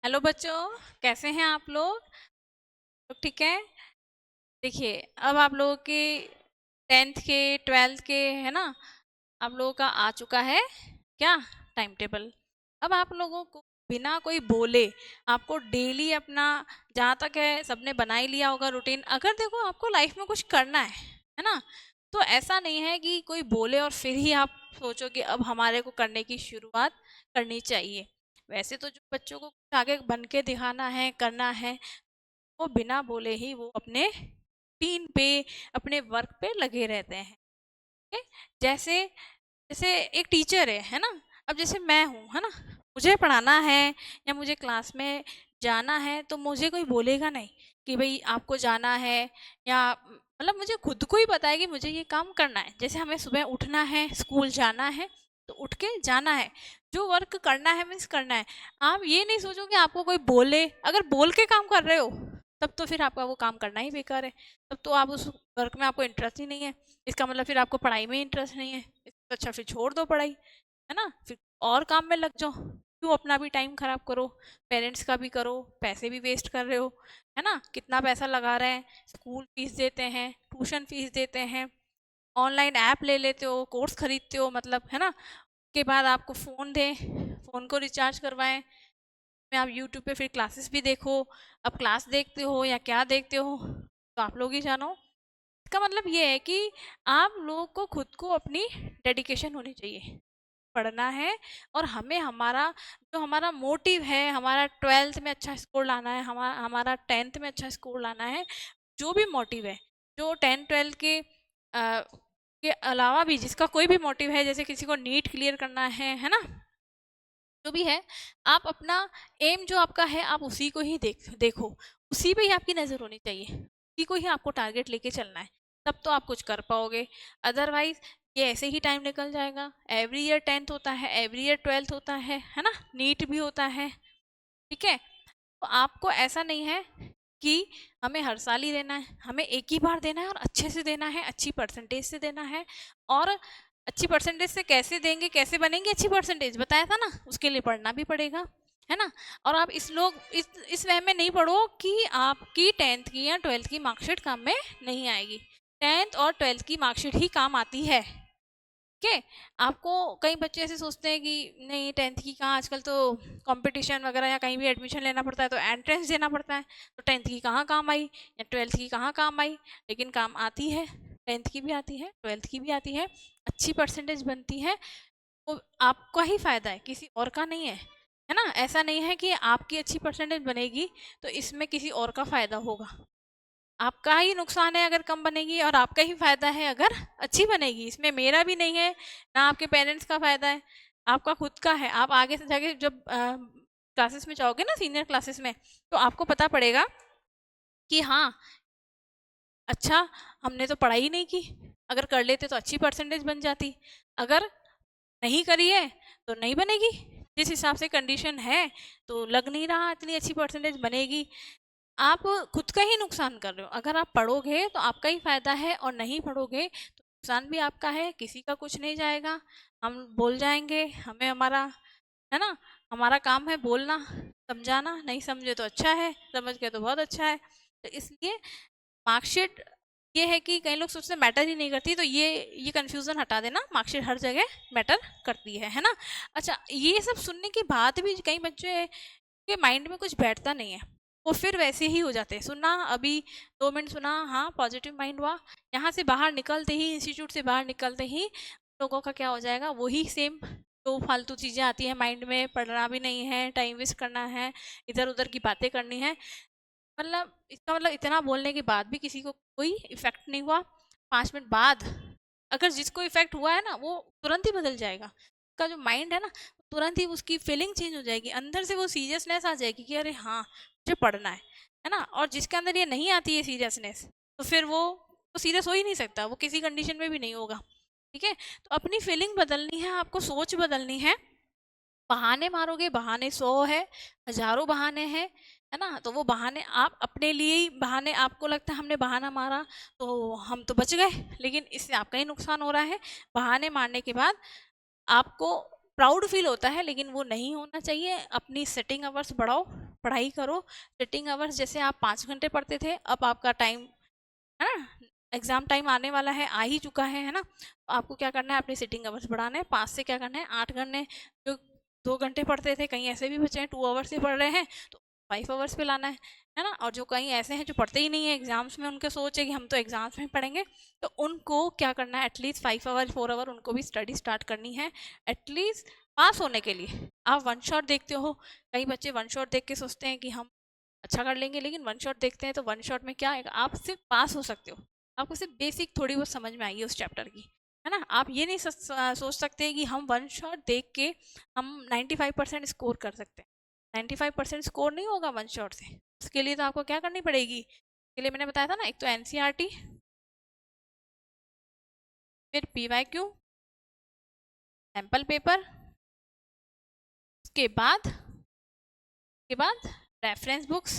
Hello बच्चों, कैसे हैं आप लोग? लोग ठीक है। देखिए, अब आप लोगों के 10th के 12th के है ना, आप लोगों का आ चुका है क्या टाइम टेबल। अब आप लोगों को बिना कोई बोले आपको डेली अपना, जहाँ तक है सबने बना ही लिया होगा रूटीन। अगर देखो आपको लाइफ में कुछ करना है ना, तो ऐसा नहीं है कि कोई बोले और फिर ही आप सोचो कि अब हमारे को करने की शुरुआत करनी चाहिए। वैसे तो जो बच्चों को कुछ आगे बन के दिखाना है, करना है, वो बिना बोले ही वो अपने टीन पे, अपने वर्क पे लगे रहते हैं। ठीक है? जैसे जैसे एक टीचर है ना, अब जैसे मैं हूँ है ना, मुझे पढ़ाना है या मुझे क्लास में जाना है, तो मुझे कोई बोलेगा नहीं कि भाई आपको जाना है, या मतलब मुझे खुद को ही पता है कि मुझे ये काम करना है। जैसे हमें सुबह उठना है, स्कूल जाना है, तो उठ के जाना है, जो वर्क करना है मीन्स करना है। आप ये नहीं सोचो कि आपको कोई बोले, अगर बोल के काम कर रहे हो तब तो फिर आपका वो काम करना ही बेकार है। तब तो आप उस वर्क में आपको इंटरेस्ट ही नहीं है, इसका मतलब फिर आपको पढ़ाई में इंटरेस्ट नहीं है। तो अच्छा फिर छोड़ दो पढ़ाई, है ना, फिर और काम में लग जाओ। क्यों अपना भी टाइम खराब करो, पेरेंट्स का भी करो, पैसे भी वेस्ट कर रहे हो, है ना, कितना पैसा लगा रहे हैं, स्कूल फीस देते हैं, ट्यूशन फीस देते हैं, ऑनलाइन ऐप ले लेते हो, कोर्स खरीदते हो, मतलब है ना, के बाद आपको फ़ोन दें, फ़ोन को रिचार्ज करवाएं, में आप यूट्यूब पे फिर क्लासेस भी देखो। अब क्लास देखते हो या क्या देखते हो तो आप लोग ही जानो। इसका मतलब ये है कि आप लोगों को खुद को अपनी डेडिकेशन होनी चाहिए, पढ़ना है। और हमें हमारा जो हमारा मोटिव है, हमारा 12th में अच्छा स्कोर लाना है, हमारा हमारा 10th में अच्छा स्कोर लाना है, जो भी मोटिव है, जो 10 12 के अलावा भी जिसका कोई भी मोटिव है, जैसे किसी को नीट क्लियर करना है ना, जो भी है, आप अपना एम जो आपका है आप उसी को ही देखो, उसी पे ही आपकी नज़र होनी चाहिए, उसी को ही आपको टारगेट लेके चलना है, तब तो आप कुछ कर पाओगे। अदरवाइज ये ऐसे ही टाइम निकल जाएगा। एवरी ईयर 10th होता है, एवरी ईयर 12th होता है ना, नीट भी होता है। ठीक है, तो आपको ऐसा नहीं है कि हमें हर साल ही देना है, हमें एक ही बार देना है और अच्छे से देना है, अच्छी परसेंटेज से देना है। और अच्छी परसेंटेज से कैसे देंगे, कैसे बनेंगे अच्छी परसेंटेज, बताया था ना, उसके लिए पढ़ना भी पड़ेगा, है ना। और आप इस वह में नहीं पढ़ो कि आपकी 10th की या 12th की मार्कशीट काम में नहीं आएगी। 10th और 12th की मार्कशीट ही काम आती है। के आपको, कई बच्चे ऐसे सोचते हैं कि नहीं 10th की कहाँ, आजकल तो कंपटीशन वगैरह या कहीं भी एडमिशन लेना पड़ता है तो एंट्रेंस देना पड़ता है, तो 10th की कहाँ काम आई या 12th की कहाँ काम आई। लेकिन काम आती है, 10th की भी आती है, 12th की भी आती है, अच्छी परसेंटेज बनती है, वो आपका ही फायदा है, किसी और का नहीं है ना। ऐसा नहीं है कि आपकी अच्छी परसेंटेज बनेगी तो इसमें किसी और का फायदा होगा। आपका ही नुकसान है अगर कम बनेगी, और आपका ही फायदा है अगर अच्छी बनेगी। इसमें मेरा भी नहीं है, ना आपके पेरेंट्स का फायदा है, आपका खुद का है। आप आगे से जाके जब क्लासेस में जाओगे ना, सीनियर क्लासेस में, तो आपको पता पड़ेगा कि हाँ, अच्छा, हमने तो पढ़ाई ही नहीं की, अगर कर लेते तो अच्छी परसेंटेज बन जाती, अगर नहीं करी है तो नहीं बनेगी। जिस हिसाब से कंडीशन है तो लग नहीं रहा इतनी अच्छी परसेंटेज बनेगी। आप खुद का ही नुकसान कर रहे हो। अगर आप पढ़ोगे तो आपका ही फायदा है, और नहीं पढ़ोगे तो नुकसान भी आपका है, किसी का कुछ नहीं जाएगा। हम बोल जाएंगे, हमें हमारा, है ना, हमारा काम है बोलना, समझाना। नहीं समझे तो अच्छा है, समझ गए तो बहुत अच्छा है। तो इसलिए मार्कशीट, ये है कि कई लोग सोचते हैं मैटर ही नहीं करती, तो ये कन्फ्यूज़न हटा देना, मार्कशीट हर जगह मैटर करती है ना। अच्छा, ये सब सुनने के बाद भी कई बच्चे के माइंड में कुछ बैठता नहीं है, वो फिर वैसे ही हो जाते हैं। सुना अभी 2 मिनट सुना, हाँ पॉजिटिव माइंड हुआ, यहाँ से बाहर निकलते ही, इंस्टीट्यूट से बाहर निकलते ही लोगों का क्या हो जाएगा, वही सेम तो फालतू चीज़ें आती हैं माइंड में। पढ़ना भी नहीं है, टाइम वेस्ट करना है, इधर उधर की बातें करनी है। मतलब इसका मतलब इतना बोलने के बाद भी किसी को कोई इफेक्ट नहीं हुआ। 5 मिनट बाद अगर जिसको इफेक्ट हुआ है ना, वो तुरंत ही बदल जाएगा। उसका जो माइंड है ना, तुरंत ही उसकी फीलिंग चेंज हो जाएगी, अंदर से वो सीरियसनेस आ जाएगी कि अरे हाँ मुझे पढ़ना है ना। और जिसके अंदर ये नहीं आती है सीरियसनेस, तो फिर वो सीरियस हो ही नहीं सकता, वो किसी कंडीशन में भी नहीं होगा। ठीक है, तो अपनी फीलिंग बदलनी है, आपको सोच बदलनी है। बहाने मारोगे, बहाने 100 है, हजारों बहाने हैं, है ना। तो वो बहाने आप अपने लिए ही, बहाने आपको लगता है हमने बहाना मारा तो हम तो बच गए, लेकिन इससे आपका ही नुकसान हो रहा है। बहाने मारने के बाद आपको प्राउड फील होता है, लेकिन वो नहीं होना चाहिए। अपनी सेटिंग आवर्स बढ़ाओ, पढ़ाई करो, सिटिंग आवर्स जैसे आप 5 घंटे पढ़ते थे, अब आपका टाइम है ना, एग्जाम टाइम आने वाला है, आ ही चुका है ना, तो आपको क्या करना है, अपनी सिटिंग आवर्स बढ़ाना है, 5 से क्या करना है 8 करने, जो 2 घंटे पढ़ते थे, कहीं ऐसे भी बच्चे हैं 2 आवर्स से पढ़ रहे हैं, तो 5 आवर्स पे लाना है ना। और जो कहीं ऐसे हैं जो पढ़ते ही नहीं है एग्जाम्स में, उनके सोच है कि हम तो एग्जाम्स में पढ़ेंगे, तो उनको क्या करना है, एटलीस्ट 5 आवर 4 आवर उनको भी स्टडी स्टार्ट करनी है, एटलीस्ट पास होने के लिए। आप वन शॉट देखते हो, कई बच्चे वन शॉट देख के सोचते हैं कि हम अच्छा कर लेंगे, लेकिन वन शॉट देखते हैं तो वन शॉट में क्या है, आप सिर्फ पास हो सकते हो, आपको सिर्फ बेसिक थोड़ी बहुत समझ में आई है उस चैप्टर की, है ना। आप ये नहीं सोच सकते कि हम वन शॉट देख के हम 95% स्कोर कर सकते हैं। 95% स्कोर नहीं होगा वन शॉट से, उसके लिए तो आपको क्या करनी पड़ेगी, इसके लिए मैंने बताया था ना, एक तो एनसीईआरटी, फिर पीवाईक्यू, सैम्पल पेपर, उसके बाद रेफरेंस बुक्स,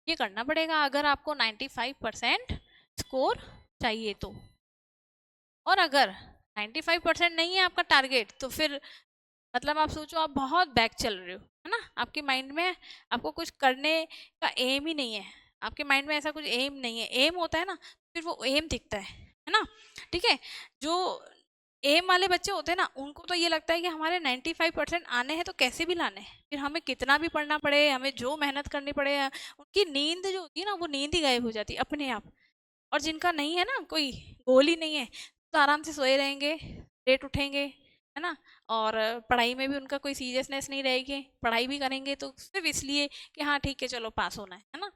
ये करना पड़ेगा अगर आपको 95% स्कोर चाहिए तो। और अगर 95% नहीं है आपका टारगेट, तो फिर मतलब आप सोचो आप बहुत बैक चल रहे हो, है ना, आपके माइंड में आपको कुछ करने का एम ही नहीं है, आपके माइंड में ऐसा कुछ एम नहीं है, एम होता है ना, फिर वो एम दिखता है ना, ठीक है। जो एम वाले बच्चे होते हैं ना, उनको तो ये लगता है कि हमारे 95% आने हैं तो कैसे भी लाने हैं, फिर हमें कितना भी पढ़ना पड़े, हमें जो मेहनत करनी पड़े, उनकी नींद जो होती है ना, वो नींद ही गायब हो जाती है अपने आप। और जिनका नहीं है ना, कोई गोल ही नहीं है, तो आराम से सोए रहेंगे, लेट उठेंगे, है ना, और पढ़ाई में भी उनका कोई सीरियसनेस नहीं रहेगी, पढ़ाई भी करेंगे तो सिर्फ इसलिए कि हाँ ठीक है चलो पास होना है ना।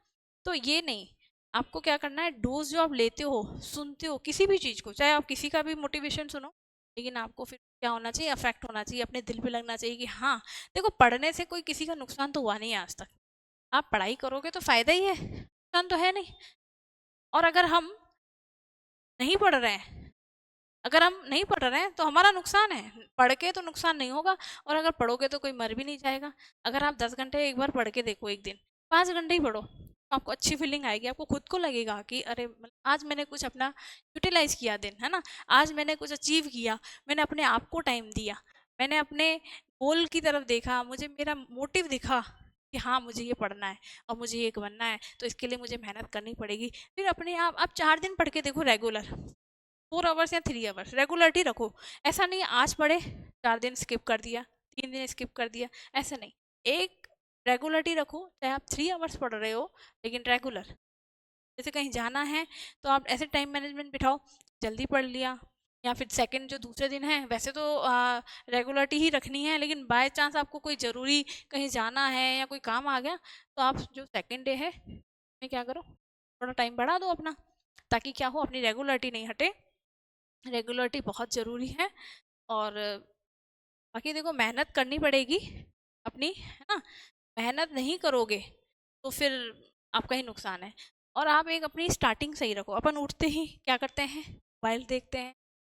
तो ये नहीं, आपको क्या करना है, डोज जो आप लेते हो, सुनते हो किसी भी चीज़ को, चाहे आप किसी का भी मोटिवेशन सुनो, लेकिन आपको फिर क्या होना चाहिए, अफेक्ट होना चाहिए, अपने दिल पे लगना चाहिए कि हाँ देखो, पढ़ने से कोई किसी का नुकसान तो हुआ नहीं है आज तक, आप पढ़ाई करोगे तो फायदा ही है, नुकसान तो है नहीं। और अगर हम नहीं पढ़ रहे हैं, अगर हम नहीं पढ़ रहे हैं तो हमारा नुकसान है, पढ़ के तो नुकसान नहीं होगा, और अगर पढ़ोगे तो कोई मर भी नहीं जाएगा। अगर आप 10 घंटे एक बार पढ़ के देखो, एक दिन 5 घंटे ही पढ़ो, तो आपको अच्छी फीलिंग आएगी, आपको खुद को लगेगा कि अरे आज मैंने कुछ अपना यूटिलाइज किया दिन, है ना, आज मैंने कुछ अचीव किया, मैंने अपने आप को टाइम दिया, मैंने अपने गोल की तरफ देखा, मुझे मेरा मोटिव दिखा कि हाँ मुझे ये पढ़ना है और मुझे ये बनना है, तो इसके लिए मुझे मेहनत करनी पड़ेगी। फिर अपने आप 4 दिन पढ़ के देखो रेगुलर, 4 आवर्स या 3 आवर्स रेगुलरिटी रखो, ऐसा नहीं आज पढ़े 4 दिन स्किप कर दिया, 3 दिन स्किप कर दिया, ऐसा नहीं, एक रेगुलरिटी रखो, चाहे आप 3 आवर्स पढ़ रहे हो लेकिन रेगुलर। जैसे कहीं जाना है तो आप ऐसे टाइम मैनेजमेंट बिठाओ, जल्दी पढ़ लिया, या फिर सेकंड जो दूसरे दिन है, वैसे तो रेगुलरिटी ही रखनी है, लेकिन बाय चांस आपको कोई ज़रूरी कहीं जाना है या कोई काम आ गया, तो आप जो सेकंड डे है में क्या करो, थोड़ा टाइम बढ़ा दो अपना, ताकि क्या हो, अपनी रेगुलरिटी नहीं हटे, रेगुलरिटी बहुत ज़रूरी है। और बाकी देखो मेहनत करनी पड़ेगी अपनी, है ना, मेहनत नहीं करोगे तो फिर आपका ही नुकसान है। और आप एक अपनी स्टार्टिंग सही रखो, अपन उठते ही क्या करते हैं, मोबाइल देखते हैं,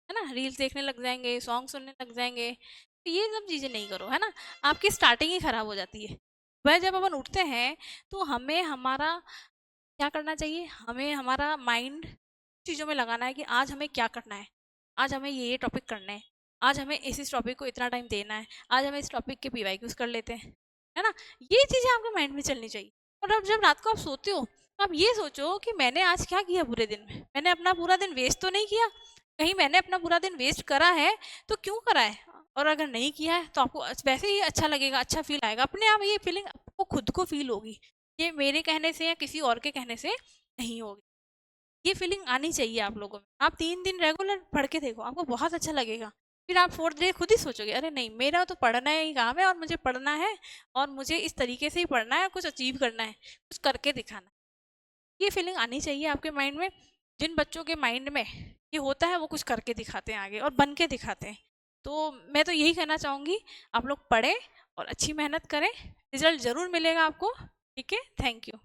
है ना, रील्स देखने लग जाएंगे, सॉन्ग सुनने लग जाएंगे, तो ये सब चीज़ें नहीं करो, है ना, आपकी स्टार्टिंग ही खराब हो जाती है। वह जब अपन उठते हैं तो हमें हमारा क्या करना चाहिए, हमें हमारा माइंड चीज़ों में लगाना है कि आज हमें क्या करना है, आज हमें ये टॉपिक करना है, आज हमें इस टॉपिक को इतना टाइम देना है, आज हमें इस टॉपिक के पीवाईक्यूज कर लेते हैं, है ना, ये चीज़ें आपके माइंड में चलनी चाहिए। और अब जब रात को आप सोते हो तो आप ये सोचो कि मैंने आज क्या किया पूरे दिन में, मैंने अपना पूरा दिन वेस्ट तो नहीं किया, कहीं मैंने अपना पूरा दिन वेस्ट करा है तो क्यों करा है, और अगर नहीं किया है तो आपको वैसे ही अच्छा लगेगा, अच्छा फील आएगा, अपने आप ये फीलिंग आपको खुद को फील होगी, ये मेरे कहने से या किसी और के कहने से नहीं होगी, ये फीलिंग आनी चाहिए आप लोगों में। आप 3 दिन रेगुलर पढ़ के देखो, आपको बहुत अच्छा लगेगा, फिर आप 4th डे खुद ही सोचोगे अरे नहीं मेरा तो पढ़ना ही काम है, और मुझे पढ़ना है, और मुझे इस तरीके से ही पढ़ना है, कुछ अचीव करना है, कुछ करके दिखाना है, ये फीलिंग आनी चाहिए आपके माइंड में। जिन बच्चों के माइंड में ये होता है वो कुछ करके दिखाते हैं आगे, और बन के दिखाते हैं। तो मैं तो यही कहना चाहूँगी, आप लोग पढ़ें और अच्छी मेहनत करें, रिजल्ट ज़रूर मिलेगा आपको, ठीक है, थैंक यू।